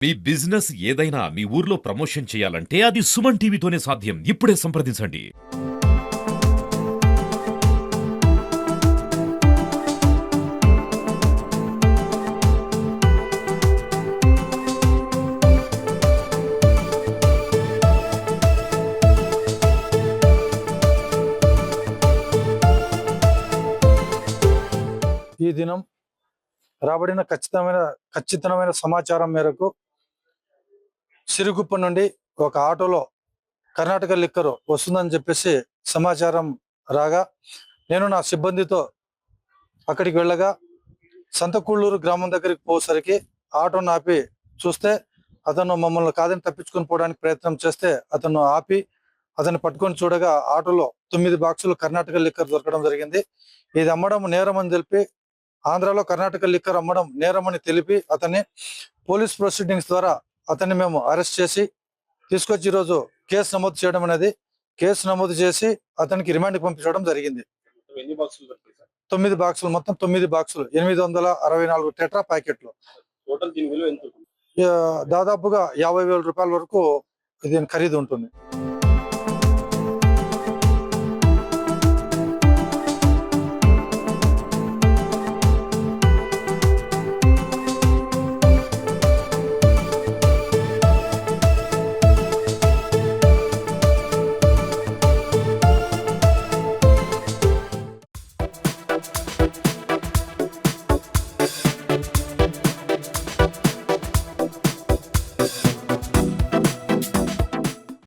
మీ business ఏదైనా మీ ఊర్లో promotion చేయాలంటే అది సుమన్ టీవీతోనే సాధ్యం. ఇప్పుడే సంప్రదించండి. ఈ దినం రాబడిన ఖచ్చితమైన సమాచారం మేరకు సిరుగుప్ప నుండి ఒక ఆటోలో కర్ణాటక లిక్కర్ వస్తుందని చెప్పేసి సమాచారం రాగా నేను నా సిబ్బందితో అక్కడికి వెళ్ళగా సంతకూళ్ళూరు గ్రామం దగ్గరికి పోసరికి ఆటోను ఆపి చూస్తే అతను మమ్మల్ని కాదని తప్పించుకొని పోవడానికి ప్రయత్నం చేస్తే అతను ఆపి అతన్ని పట్టుకొని చూడగా ఆటోలో 9 బాక్సులు కర్ణాటక లిక్కర్ దొరకడం జరిగింది. ఇది అమ్మడం నేరం అని తెలిపి ఆంధ్రాలో కర్ణాటక లిక్కర్ అమ్మడం నేరమని తెలిపి అతన్ని పోలీస్ ప్రొసీడింగ్స్ ద్వారా అతన్ని మేము అరెస్ట్ చేసి తీసుకొచ్చి ఈరోజు కేసు నమోదు చేయడం అనేది కేసు నమోదు చేసి అతనికి రిమాండ్కి పంపించడం జరిగింది. 9 బాక్సులు, మొత్తం 9 బాక్సులు, 864 టెట్రా ప్యాకెట్లు. దాదాపుగా 50,000 రూపాయల వరకు దీని ఖరీదు ఉంటుంది.